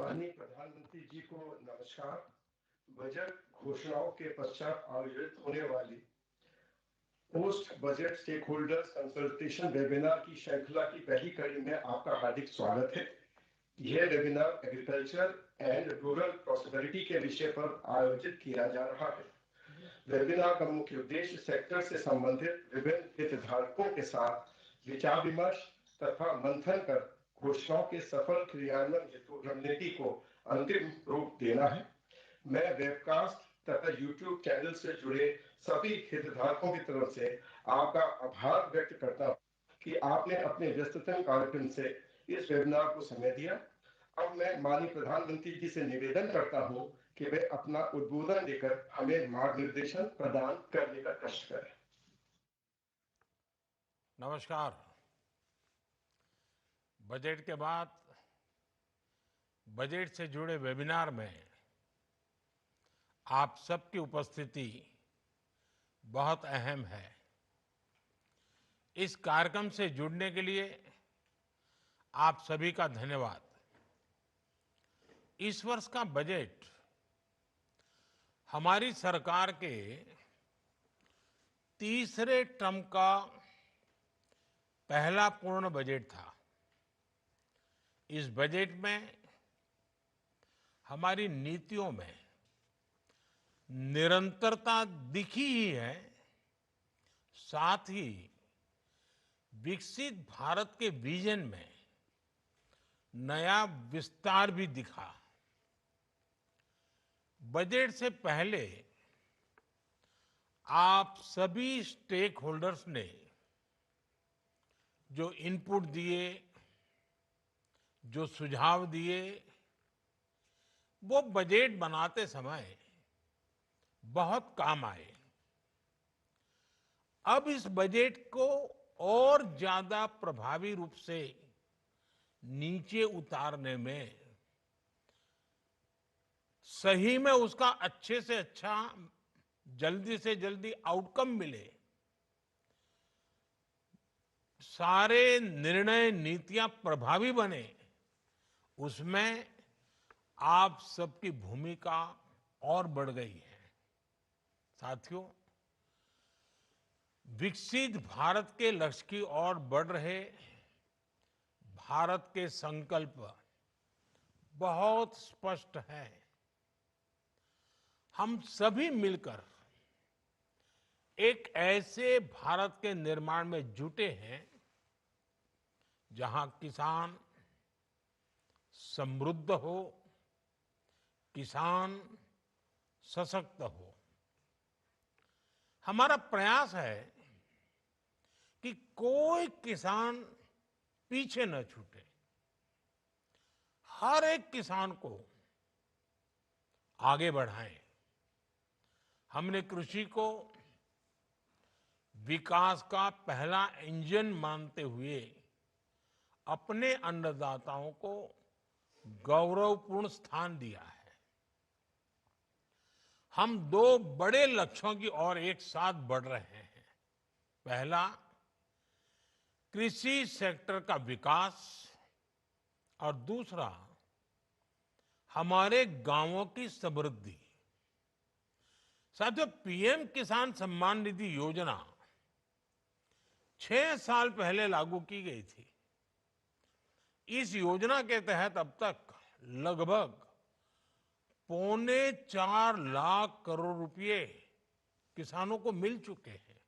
माननीय प्रधानमंत्री जी को नमस्कार। बजट घोषणाओं के पश्चात आयोजित होने वाली post budget stakeholders consultation webinar की श्रृंखला की पहली कड़ी में आपका हार्दिक स्वागत है। यह webinar agriculture and rural prosperity के विषय पर आयोजित किया जा रहा है। वेबिनार का मुख्य उद्देश्य सेक्टर से संबंधित विभिन्न हितधारकों के साथ विचार विमर्श तथा मंथन कर घोषणाओं के सफल क्रियान्वयन हेतु रणनीति को अंतिम रूप देना है। मैं वेबकास्ट तथा यूट्यूब चैनल से जुड़े सभी हितधारकों की तरफ से आपका आभार व्यक्त करता हूं कि आपने अपने व्यस्ततम कार्यक्रम से इस वेबिनार को समय दिया। अब मैं माननीय प्रधानमंत्री जी से निवेदन करता हूं कि वे अपना उद्बोधन देकर हमें मार्गदर्शन प्रदान करने का कष्ट करें। नमस्कार। बजट के बाद बजट से जुड़े वेबिनार में आप सबकी उपस्थिति बहुत अहम है। इस कार्यक्रम से जुड़ने के लिए आप सभी का धन्यवाद। इस वर्ष का बजट हमारी सरकार के तीसरे टर्म का पहला पूर्ण बजट था। इस बजट में हमारी नीतियों में निरंतरता दिखी ही है, साथ ही विकसित भारत के विजन में नया विस्तार भी दिखा। बजट से पहले आप सभी स्टेक होल्डर्स ने जो इनपुट दिए, जो सुझाव दिए, वो बजट बनाते समय बहुत काम आए। अब इस बजट को और ज्यादा प्रभावी रूप से नीचे उतारने में, सही में उसका अच्छे से अच्छा, जल्दी से जल्दी आउटकम मिले, सारे निर्णय नीतियां प्रभावी बने, उसमें आप सबकी भूमिका और बढ़ गई है। साथियों, विकसित भारत के लक्ष्य की ओर बढ़ रहे भारत के संकल्प बहुत स्पष्ट है। हम सभी मिलकर एक ऐसे भारत के निर्माण में जुटे हैं जहां किसान समृद्ध हो, किसान सशक्त हो। हमारा प्रयास है कि कोई किसान पीछे न छूटे। हर एक किसान को आगे बढ़ाएं। हमने कृषि को विकास का पहला इंजन मानते हुए अपने अन्नदाताओं को गौरवपूर्ण स्थान दिया है। हम दो बड़े लक्ष्यों की ओर एक साथ बढ़ रहे हैं। पहला, कृषि सेक्टर का विकास, और दूसरा, हमारे गांवों की समृद्धि। साथियों, पीएम किसान सम्मान निधि योजना 6 साल पहले लागू की गई थी। इस योजना के तहत अब तक लगभग 4.25 लाख करोड़ रुपए किसानों को मिल चुके हैं।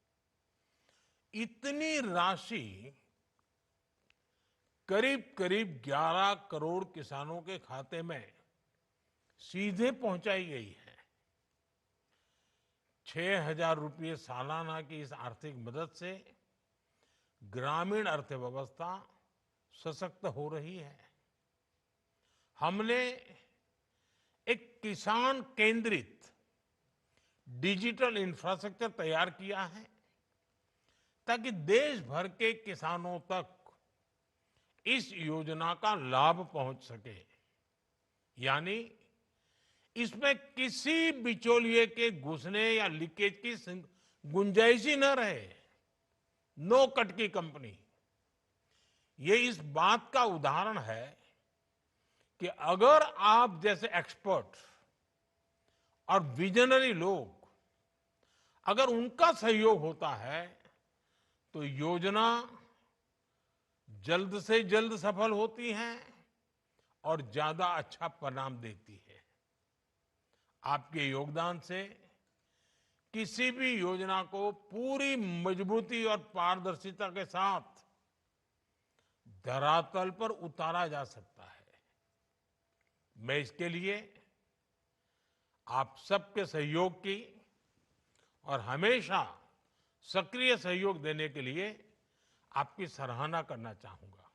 इतनी राशि करीब करीब 11 करोड़ किसानों के खाते में सीधे पहुंचाई गई है। 6,000 रुपये सालाना की इस आर्थिक मदद से ग्रामीण अर्थव्यवस्था सशक्त हो रही है। हमने एक किसान केंद्रित डिजिटल इंफ्रास्ट्रक्चर तैयार किया है ताकि देश भर के किसानों तक इस योजना का लाभ पहुंच सके। यानी इसमें किसी बिचौलिए के घुसने या लीकेज की गुंजाइश ही न रहे। नो कट की कंपनी। ये इस बात का उदाहरण है कि अगर आप जैसे एक्सपर्ट और विजनरी लोग, अगर उनका सहयोग होता है तो योजना जल्द से जल्द सफल होती है और ज्यादा अच्छा परिणाम देती है। आपके योगदान से किसी भी योजना को पूरी मजबूती और पारदर्शिता के साथ धरातल पर उतारा जा सकता है। मैं इसके लिए आप सबके सहयोग की और हमेशा सक्रिय सहयोग देने के लिए आपकी सराहना करना चाहूंगा।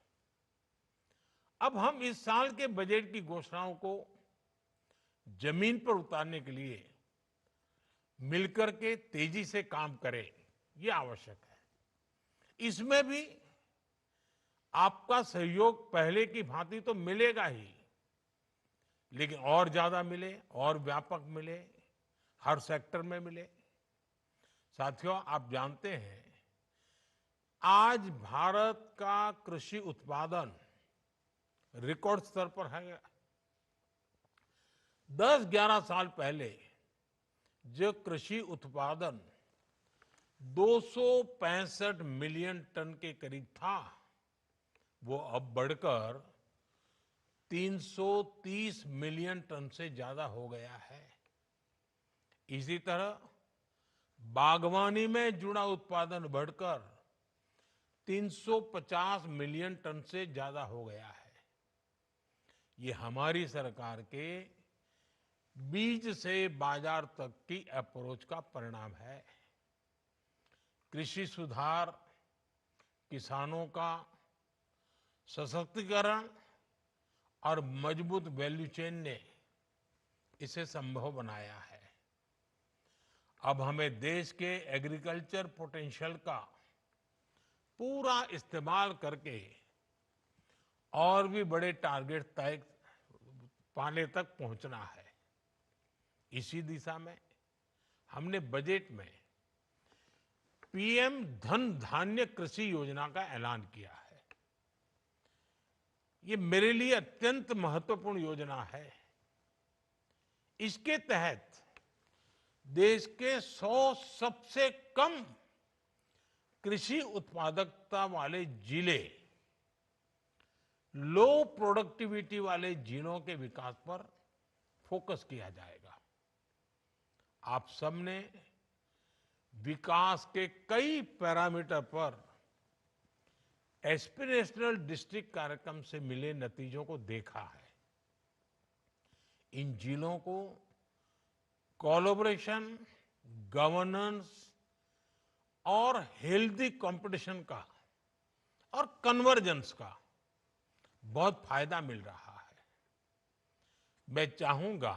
अब हम इस साल के बजट की घोषणाओं को जमीन पर उतारने के लिए मिलकर के तेजी से काम करें, ये आवश्यक है। इसमें भी आपका सहयोग पहले की भांति तो मिलेगा ही, लेकिन और ज्यादा मिले, और व्यापक मिले, हर सेक्टर में मिले। साथियों, आप जानते हैं आज भारत का कृषि उत्पादन रिकॉर्ड स्तर पर है। 10-11 साल पहले जो कृषि उत्पादन 265 मिलियन टन के करीब था, वो अब बढ़कर 330 मिलियन टन से ज्यादा हो गया है। इसी तरह बागवानी में जुड़ा उत्पादन बढ़कर 350 मिलियन टन से ज्यादा हो गया है। ये हमारी सरकार के बीज से बाजार तक की अप्रोच का परिणाम है। कृषि सुधार, किसानों का सशक्तिकरण और मजबूत वैल्यू चेन ने इसे संभव बनाया है। अब हमें देश के एग्रीकल्चर पोटेंशियल का पूरा इस्तेमाल करके और भी बड़े टारगेट तय पाने तक पहुंचना है। इसी दिशा में हमने बजट में पीएम धन धान्य कृषि योजना का ऐलान किया है। ये मेरे लिए अत्यंत महत्वपूर्ण योजना है। इसके तहत देश के 100 सबसे कम कृषि उत्पादकता वाले जिले, लो प्रोडक्टिविटी वाले जिलों के विकास पर फोकस किया जाएगा। आप सबने विकास के कई पैरामीटर पर एस्पिरेशनल डिस्ट्रिक्ट कार्यक्रम से मिले नतीजों को देखा है। इन जिलों को कोलैबोरेशन, गवर्नेंस और हेल्दी कंपटीशन का और कन्वर्जेंस का बहुत फायदा मिल रहा है। मैं चाहूंगा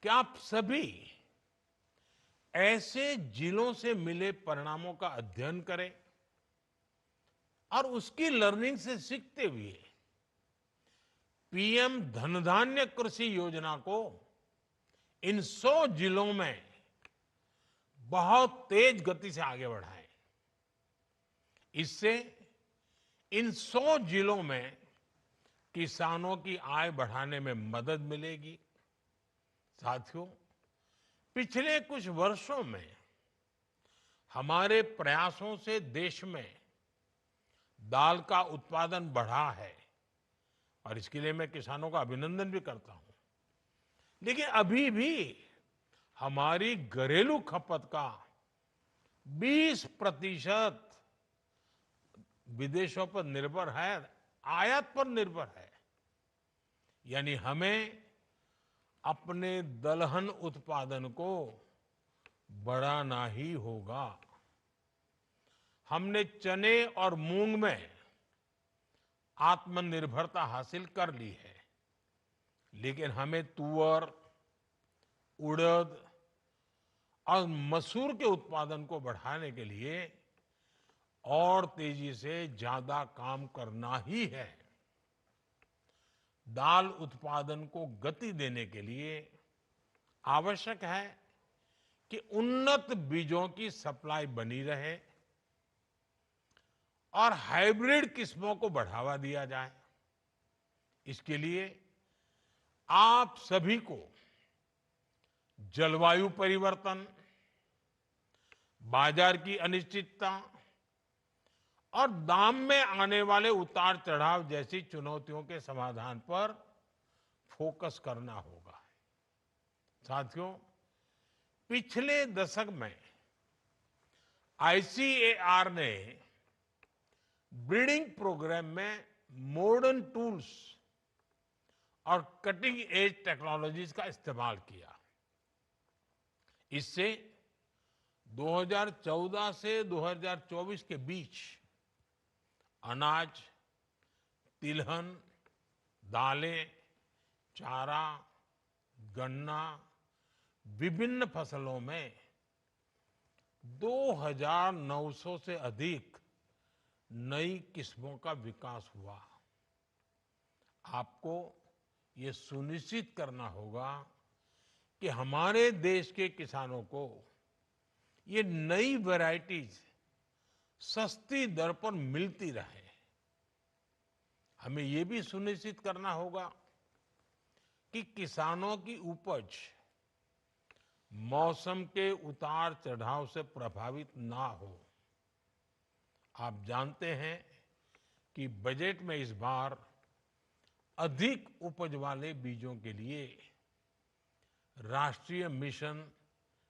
कि आप सभी ऐसे जिलों से मिले परिणामों का अध्ययन करें और उसकी लर्निंग से सीखते हुए पीएम धनधान्य कृषि योजना को इन 100 जिलों में बहुत तेज गति से आगे बढ़ाएं। इससे इन 100 जिलों में किसानों की आय बढ़ाने में मदद मिलेगी। साथियों, पिछले कुछ वर्षों में हमारे प्रयासों से देश में दाल का उत्पादन बढ़ा है और इसके लिए मैं किसानों का अभिनंदन भी करता हूं। लेकिन अभी भी हमारी घरेलू खपत का 20% विदेशों पर निर्भर है, आयात पर निर्भर है। यानी हमें अपने दलहन उत्पादन को बढ़ाना ही होगा। हमने चने और मूंग में आत्मनिर्भरता हासिल कर ली है, लेकिन हमें तुअर, उड़द और मसूर के उत्पादन को बढ़ाने के लिए और तेजी से ज्यादा काम करना ही है। दाल उत्पादन को गति देने के लिए आवश्यक है कि उन्नत बीजों की सप्लाई बनी रहे और हाइब्रिड किस्मों को बढ़ावा दिया जाए। इसके लिए आप सभी को जलवायु परिवर्तन, बाजार की अनिश्चितता और दाम में आने वाले उतार चढ़ाव जैसी चुनौतियों के समाधान पर फोकस करना होगा। साथियों, पिछले दशक में आईसीएआर ने ब्रीडिंग प्रोग्राम में मॉडर्न टूल्स और कटिंग एज टेक्नोलॉजीज का इस्तेमाल किया। इससे 2014 से 2024 के बीच अनाज, तिलहन, दालें, चारा, गन्ना, विभिन्न फसलों में 2,900 से अधिक नई किस्मों का विकास हुआ। आपको ये सुनिश्चित करना होगा कि हमारे देश के किसानों को ये नई वैरायटीज सस्ती दर पर मिलती रहे। हमें ये भी सुनिश्चित करना होगा कि किसानों की उपज मौसम के उतार चढ़ाव से प्रभावित ना हो। आप जानते हैं कि बजट में इस बार अधिक उपज वाले बीजों के लिए राष्ट्रीय मिशन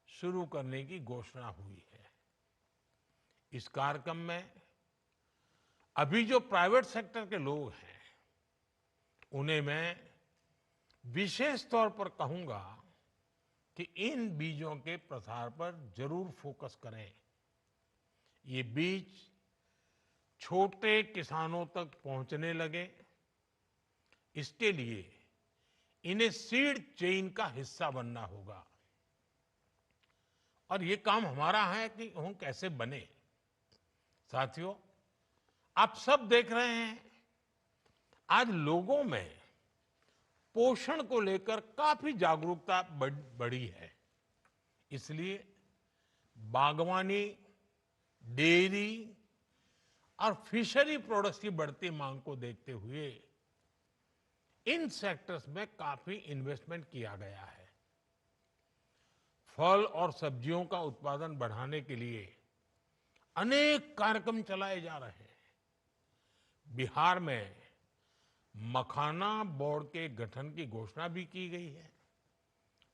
शुरू करने की घोषणा हुई है। इस कार्यक्रम में अभी जो प्राइवेट सेक्टर के लोग हैं, उन्हें मैं विशेष तौर पर कहूंगा कि इन बीजों के प्रसार पर जरूर फोकस करें। ये बीज छोटे किसानों तक पहुंचने लगे, इसके लिए इन्हें सीड चेन का हिस्सा बनना होगा। और ये काम हमारा है कि हम कैसे बने। साथियों, आप सब देख रहे हैं, आज लोगों में पोषण को लेकर काफी जागरूकता बढ़ी है। इसलिए बागवानी, डेयरी और फिशरी प्रोडक्ट्स की बढ़ती मांग को देखते हुए इन सेक्टर्स में काफी इन्वेस्टमेंट किया गया है। फल और सब्जियों का उत्पादन बढ़ाने के लिए अनेक कार्यक्रम चलाए जा रहे हैं। बिहार में मखाना बोर्ड के गठन की घोषणा भी की गई है।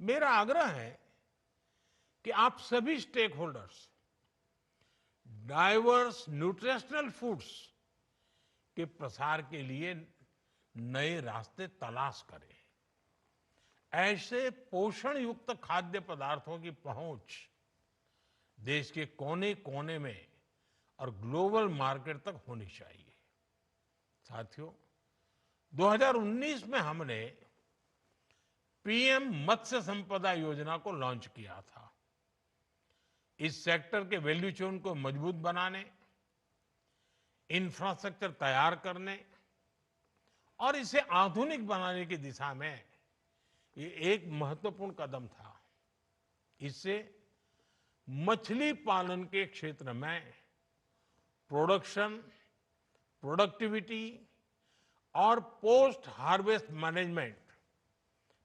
मेरा आग्रह है कि आप सभी stakeholders diverse nutritional foods के प्रसार के लिए नए रास्ते तलाश करें। ऐसे पोषण युक्त खाद्य पदार्थों की पहुंच देश के कोने कोने में और ग्लोबल मार्केट तक होनी चाहिए। साथियों, 2019 में हमने पीएम मत्स्य संपदा योजना को लॉन्च किया था। इस सेक्टर के वैल्यू चेन को मजबूत बनाने, इंफ्रास्ट्रक्चर तैयार करने और इसे आधुनिक बनाने की दिशा में ये एक महत्वपूर्ण कदम था। इससे मछली पालन के क्षेत्र में प्रोडक्शन, प्रोडक्टिविटी और पोस्ट हार्वेस्ट मैनेजमेंट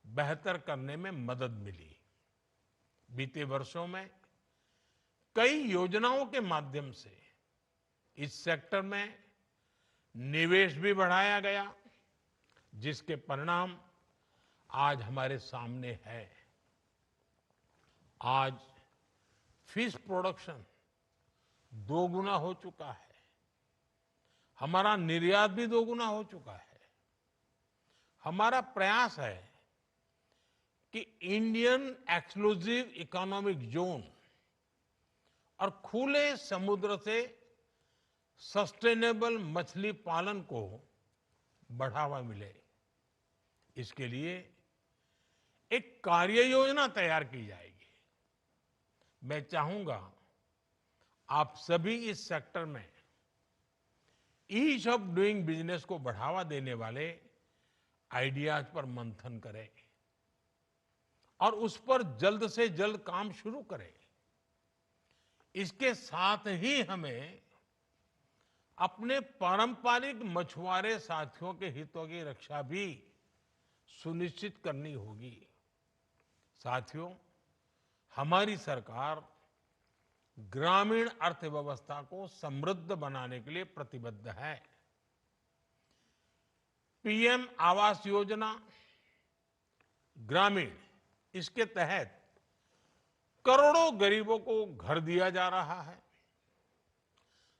बेहतर करने में मदद मिली। बीते वर्षों में कई योजनाओं के माध्यम से इस सेक्टर में निवेश भी बढ़ाया गया, जिसके परिणाम आज हमारे सामने है। आज फिश प्रोडक्शन 2 गुना हो चुका है। हमारा निर्यात भी 2 गुना हो चुका है। हमारा प्रयास है कि इंडियन एक्सक्लूसिव इकोनॉमिक जोन और खुले समुद्र से सस्टेनेबल मछली पालन को बढ़ावा मिले। इसके लिए एक कार्य योजना तैयार की जाएगी। मैं चाहूंगा आप सभी इस सेक्टर में ईज ऑफ डूइंग बिजनेस को बढ़ावा देने वाले आइडियाज पर मंथन करें और उस पर जल्द से जल्द काम शुरू करें। इसके साथ ही हमें अपने पारंपरिक मछुआरे साथियों के हितों की रक्षा भी सुनिश्चित करनी होगी। साथियों, हमारी सरकार ग्रामीण अर्थव्यवस्था को समृद्ध बनाने के लिए प्रतिबद्ध है। पीएम आवास योजना ग्रामीण, इसके तहत करोड़ों गरीबों को घर दिया जा रहा है।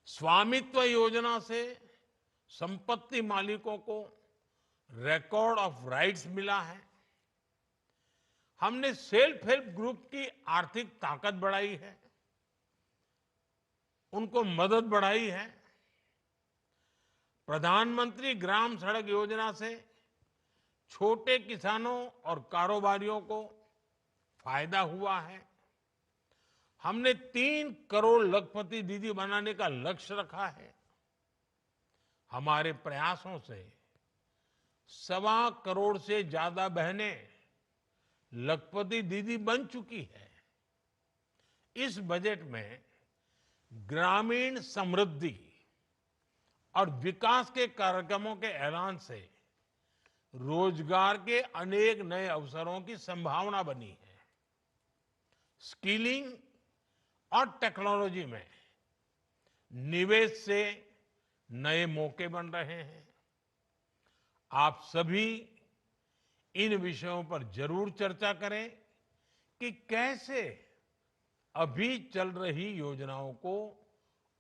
स्वामित्व योजना से संपत्ति मालिकों को रिकॉर्ड ऑफ राइट्स मिला है। हमने सेल्फ हेल्प ग्रुप की आर्थिक ताकत बढ़ाई है, उनको मदद बढ़ाई है। प्रधानमंत्री ग्राम सड़क योजना से छोटे किसानों और कारोबारियों को फायदा हुआ है। हमने 3 करोड़ लखपति दीदी बनाने का लक्ष्य रखा है। हमारे प्रयासों से 1.25 करोड़ से ज्यादा बहनें लखपति दीदी बन चुकी है। इस बजट में ग्रामीण समृद्धि और विकास के कार्यक्रमों के ऐलान से रोजगार के अनेक नए अवसरों की संभावना बनी है। स्किलिंग और टेक्नोलॉजी में निवेश से नए मौके बन रहे हैं। आप सभी इन विषयों पर जरूर चर्चा करें कि कैसे अभी चल रही योजनाओं को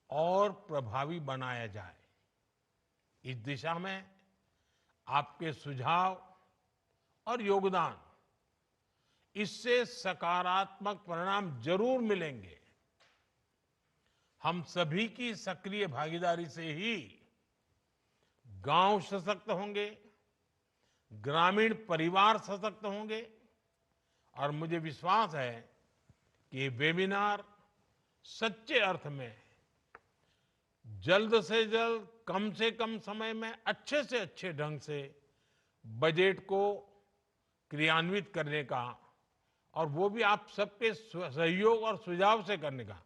और प्रभावी बनाया जाए। इस दिशा में आपके सुझाव और योगदान, इससे सकारात्मक परिणाम जरूर मिलेंगे। हम सभी की सक्रिय भागीदारी से ही गांव सशक्त होंगे, ग्रामीण परिवार सशक्त होंगे और मुझे विश्वास है कि ये वेबिनार सच्चे अर्थ में जल्द से जल्द, कम से कम समय में अच्छे से अच्छे ढंग से बजट को क्रियान्वित करने का, और वो भी आप सबके सहयोग और सुझाव से करने का।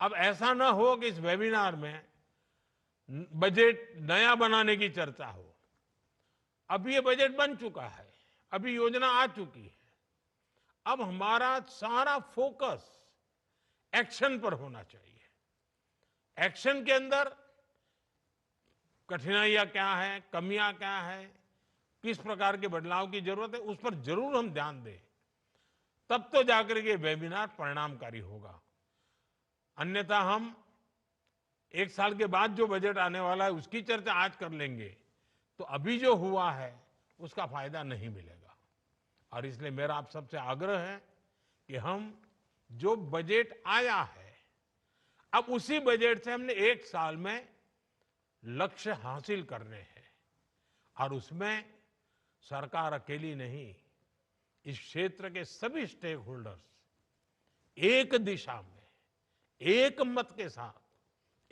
अब ऐसा ना हो कि इस वेबिनार में बजट नया बनाने की चर्चा हो। अभी ये बजट बन चुका है, अभी योजना आ चुकी है। अब हमारा सारा फोकस एक्शन पर होना चाहिए। एक्शन के अंदर कठिनाइयां क्या है, कमियां क्या है, किस प्रकार के बदलाव की जरूरत है, उस पर जरूर हम ध्यान दें। तब तो जाकर के वेबिनार परिणामकारी होगा। अन्यथा हम 1 साल के बाद जो बजट आने वाला है उसकी चर्चा आज कर लेंगे तो अभी जो हुआ है उसका फायदा नहीं मिलेगा। और इसलिए मेरा आप सबसे आग्रह है कि हम जो बजट आया है, अब उसी बजट से हमने 1 साल में लक्ष्य हासिल करने हैं। और उसमें सरकार अकेली नहीं, इस क्षेत्र के सभी स्टेक होल्डर्स एक दिशा में, एक मत के साथ,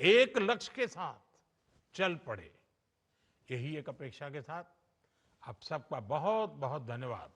एक लक्ष्य के साथ चल पड़े। यही एक अपेक्षा के साथ आप सबका बहुत बहुत धन्यवाद।